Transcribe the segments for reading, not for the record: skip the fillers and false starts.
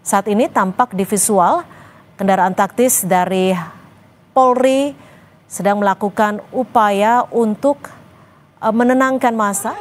Saat ini tampak di visual kendaraan taktis dari Polri sedang melakukan upaya untuk menenangkan massa.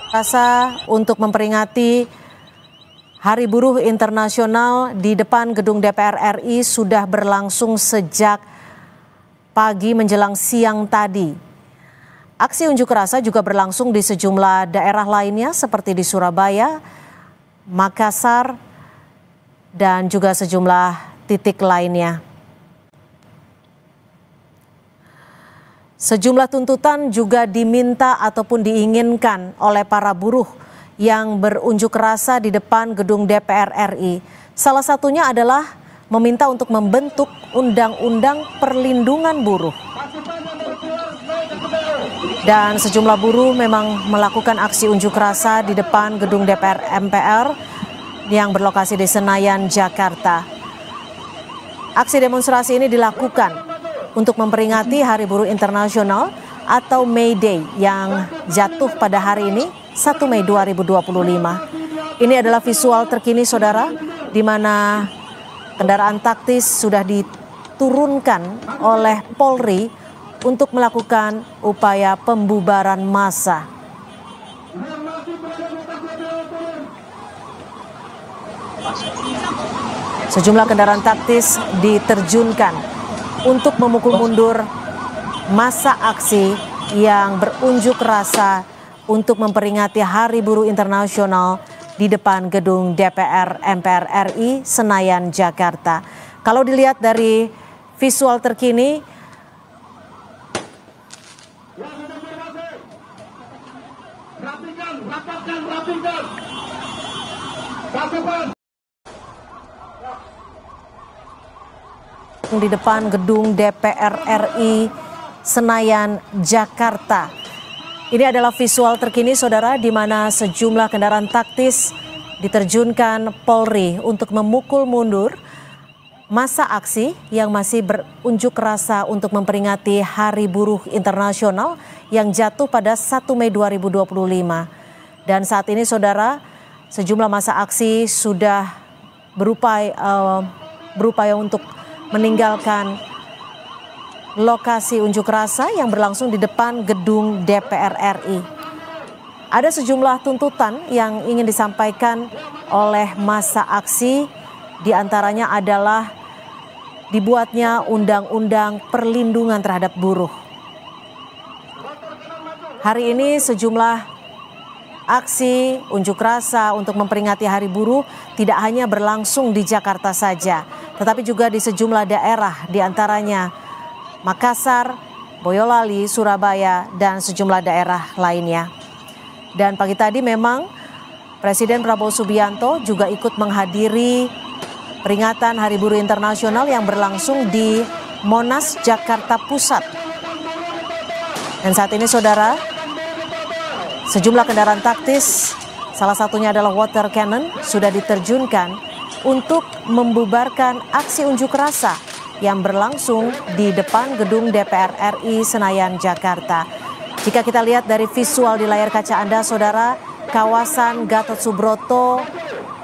Masa untuk memperingati Hari Buruh Internasional di depan gedung DPR RI sudah berlangsung sejak pagi menjelang siang tadi. Aksi unjuk rasa juga berlangsung di sejumlah daerah lainnya seperti di Surabaya, Makassar, dan juga sejumlah titik lainnya. Sejumlah tuntutan juga diminta ataupun diinginkan oleh para buruh yang berunjuk rasa di depan gedung DPR RI. Salah satunya adalah meminta untuk membentuk Undang-Undang Perlindungan Buruh. Dan sejumlah buruh memang melakukan aksi unjuk rasa di depan gedung DPR MPR yang berlokasi di Senayan, Jakarta. Aksi demonstrasi ini dilakukan untuk memperingati Hari Buruh Internasional atau May Day yang jatuh pada hari ini 1 Mei 2025. Ini adalah visual terkini saudara, di mana kendaraan taktis sudah diturunkan oleh Polri untuk melakukan upaya pembubaran massa. Sejumlah kendaraan taktis diterjunkan untuk memukul mundur massa aksi yang berunjuk rasa untuk memperingati Hari Buruh Internasional di depan gedung DPR MPR RI Senayan, Jakarta. Kalau dilihat dari visual terkini, di depan gedung DPR RI Senayan, Jakarta. Ini adalah visual terkini saudara, di mana sejumlah kendaraan taktis diterjunkan Polri untuk memukul mundur massa aksi yang masih berunjuk rasa untuk memperingati Hari Buruh Internasional yang jatuh pada 1 Mei 2025. Dan saat ini saudara, sejumlah massa aksi sudah berupaya untuk meninggalkan lokasi unjuk rasa yang berlangsung di depan gedung DPR RI. Ada sejumlah tuntutan yang ingin disampaikan oleh massa aksi, diantaranya adalah dibuatnya Undang-Undang Perlindungan terhadap Buruh. Hari ini sejumlah aksi unjuk rasa untuk memperingati Hari Buruh tidak hanya berlangsung di Jakarta saja, tetapi juga di sejumlah daerah, diantaranya Makassar, Boyolali, Surabaya, dan sejumlah daerah lainnya. Dan pagi tadi memang Presiden Prabowo Subianto juga ikut menghadiri peringatan Hari Buruh Internasional yang berlangsung di Monas, Jakarta Pusat. Dan saat ini saudara, Sejumlah kendaraan taktis, salah satunya adalah water cannon, sudah diterjunkan untuk membubarkan aksi unjuk rasa yang berlangsung di depan gedung DPR RI Senayan, Jakarta. Jika kita lihat dari visual di layar kaca Anda, saudara, kawasan Gatot Subroto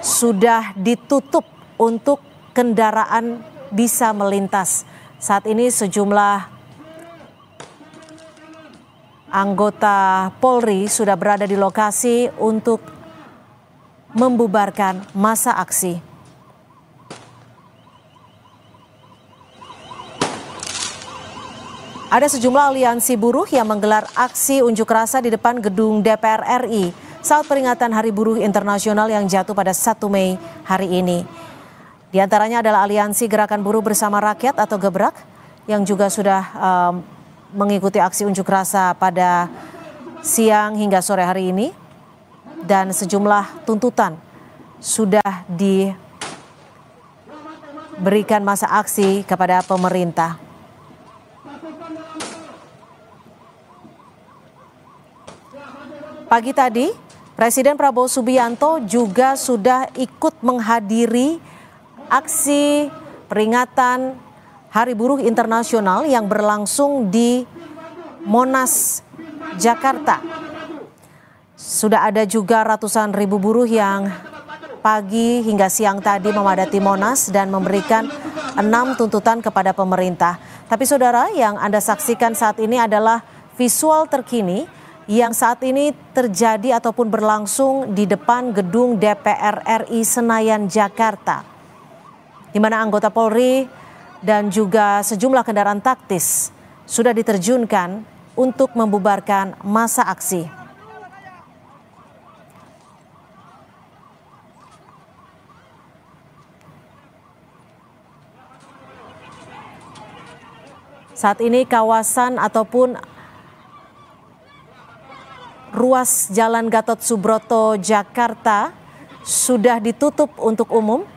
sudah ditutup untuk kendaraan bisa melintas. Saat ini sejumlah anggota Polri sudah berada di lokasi untuk membubarkan massa aksi. Ada sejumlah aliansi buruh yang menggelar aksi unjuk rasa di depan gedung DPR RI saat peringatan Hari Buruh Internasional yang jatuh pada 1 Mei hari ini. Di antaranya adalah Aliansi Gerakan Buruh Bersama Rakyat atau Gebrak yang juga sudah mengikuti aksi unjuk rasa pada siang hingga sore hari ini. Dan sejumlah tuntutan sudah diberikan masa aksi kepada pemerintah. Pagi tadi, Presiden Prabowo Subianto juga sudah ikut menghadiri aksi peringatan Hari Buruh Internasional yang berlangsung di Monas, Jakarta. Sudah ada juga ratusan ribu buruh yang pagi hingga siang tadi memadati Monas dan memberikan 6 tuntutan kepada pemerintah. Tapi saudara, yang Anda saksikan saat ini adalah visual terkini yang saat ini terjadi ataupun berlangsung di depan gedung DPR RI Senayan, Jakarta, di mana anggota Polri dan juga sejumlah kendaraan taktis sudah diterjunkan untuk membubarkan massa aksi. Saat ini kawasan ataupun ruas Jalan Gatot Subroto, Jakarta sudah ditutup untuk umum.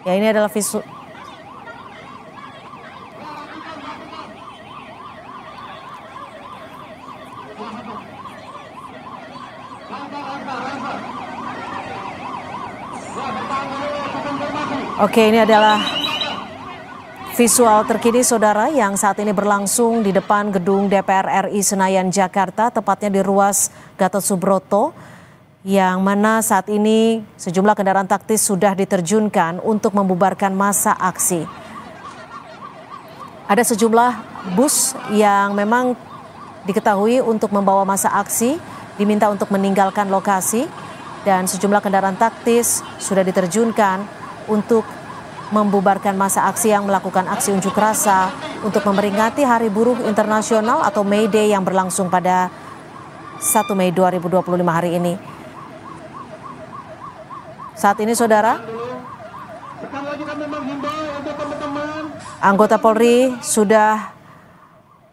Ya, ini adalah visual. Oke, ini adalah visual terkini saudara yang saat ini berlangsung di depan gedung DPR RI Senayan, Jakarta, tepatnya di ruas Gatot Subroto, yang mana saat ini sejumlah kendaraan taktis sudah diterjunkan untuk membubarkan massa aksi. Ada sejumlah bus yang memang diketahui untuk membawa massa aksi diminta untuk meninggalkan lokasi, dan sejumlah kendaraan taktis sudah diterjunkan untuk membubarkan massa aksi yang melakukan aksi unjuk rasa untuk memperingati Hari Buruh Internasional atau May Day yang berlangsung pada 1 Mei 2025 hari ini. Saat ini saudara, anggota Polri sudah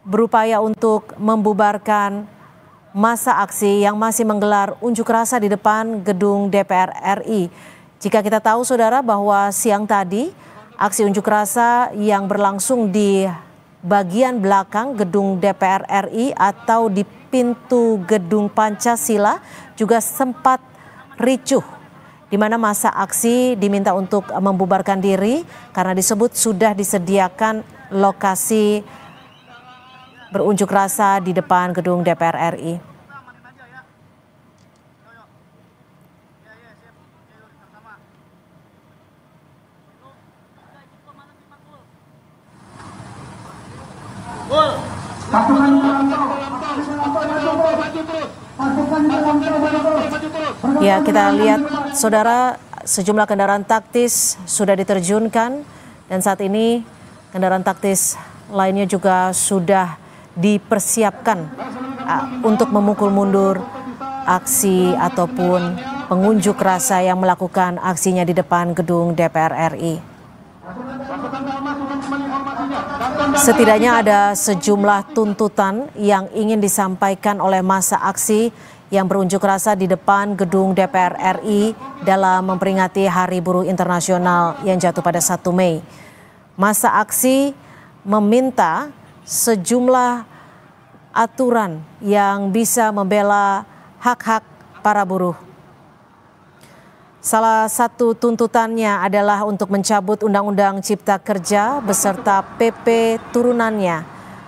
berupaya untuk membubarkan massa aksi yang masih menggelar unjuk rasa di depan gedung DPR RI. Jika kita tahu saudara bahwa siang tadi aksi unjuk rasa yang berlangsung di bagian belakang gedung DPR RI atau di pintu gedung Pancasila juga sempat ricuh, di mana massa aksi diminta untuk membubarkan diri karena disebut sudah disediakan lokasi berunjuk rasa di depan gedung DPR RI. Ya, kita lihat saudara, sejumlah kendaraan taktis sudah diterjunkan dan saat ini kendaraan taktis lainnya juga sudah dipersiapkan untuk memukul mundur aksi ataupun pengunjuk rasa yang melakukan aksinya di depan gedung DPR RI. Setidaknya ada sejumlah tuntutan yang ingin disampaikan oleh massa aksi yang berunjuk rasa di depan gedung DPR RI dalam memperingati Hari Buruh Internasional yang jatuh pada 1 Mei. Massa aksi meminta sejumlah aturan yang bisa membela hak-hak para buruh. Salah satu tuntutannya adalah untuk mencabut Undang-Undang Cipta Kerja beserta PP turunannya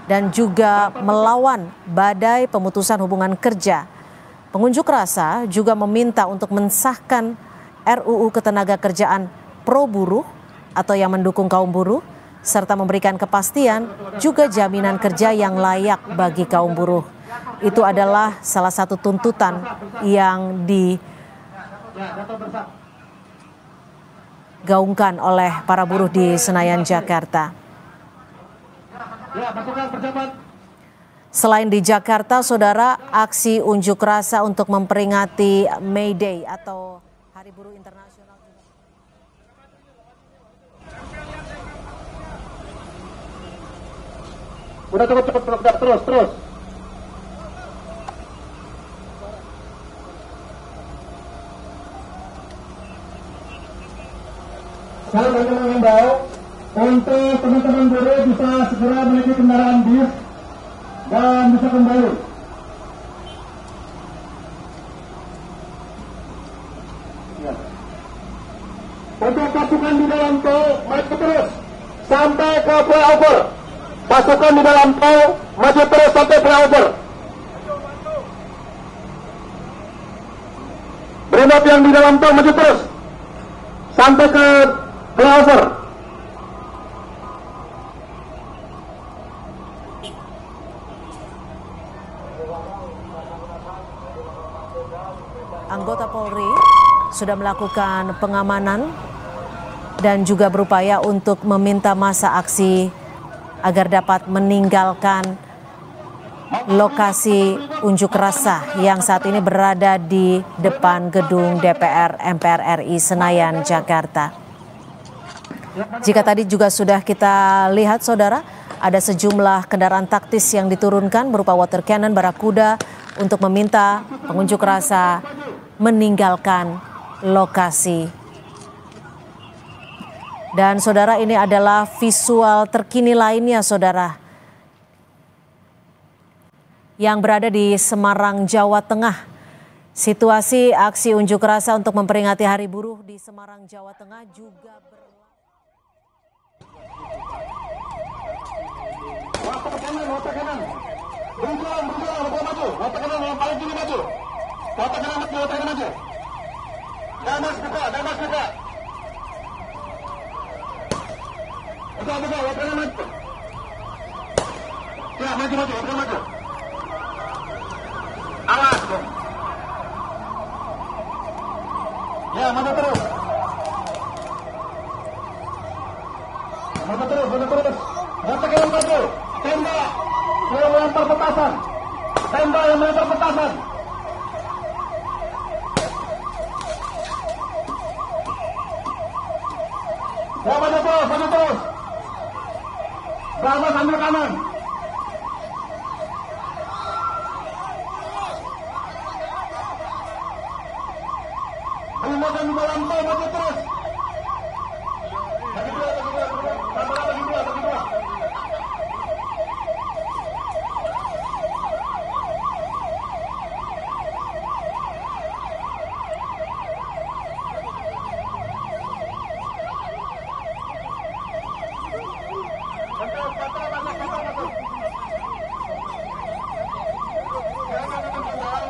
dan juga melawan badai pemutusan hubungan kerja. Pengunjuk rasa juga meminta untuk mensahkan RUU Ketenagakerjaan pro buruh atau yang mendukung kaum buruh serta memberikan kepastian juga jaminan kerja yang layak bagi kaum buruh. Itu adalah salah satu tuntutan yang digaungkan oleh para buruh di Senayan, Jakarta. Selain di Jakarta, saudara, aksi unjuk rasa untuk memperingati May Day atau Hari Buruh Internasional. Udah cukup, terus. Saya ingin mengimbau untuk teman-teman buruh bisa segera menaiki kendaraan bis dan bisa kembali. Ya. Untuk pasukan di dalam tol maju terus sampai ke flyover. Pasukan di dalam tol maju terus sampai flyover. Brimob yang di dalam tol maju terus sampai ke flyover. Anggota Polri sudah melakukan pengamanan dan juga berupaya untuk meminta massa aksi agar dapat meninggalkan lokasi unjuk rasa yang saat ini berada di depan gedung DPR MPR RI Senayan, Jakarta. Jika tadi juga sudah kita lihat, saudara, ada sejumlah kendaraan taktis yang diturunkan berupa water cannon, barakuda untuk meminta pengunjuk rasa meninggalkan lokasi. Dan saudara, ini adalah visual terkini lainnya, saudara, yang berada di Semarang, Jawa Tengah. Situasi aksi unjuk rasa untuk memperingati Hari Buruh di Semarang, Jawa Tengah juga berlangsung. Water kanan. Berjuang, maju. Water kanan yang paling tinggi maju. Water kanan maju. Damas buka. Buka, water kanan maju. Ya, maju, water maju. Awas dong. Ya, maju terus. Water kanan maju. Tembak yang melempar petasan. Ya, maju terus. Damas ambil kanan. Brimob yang di dalam tol maju terus.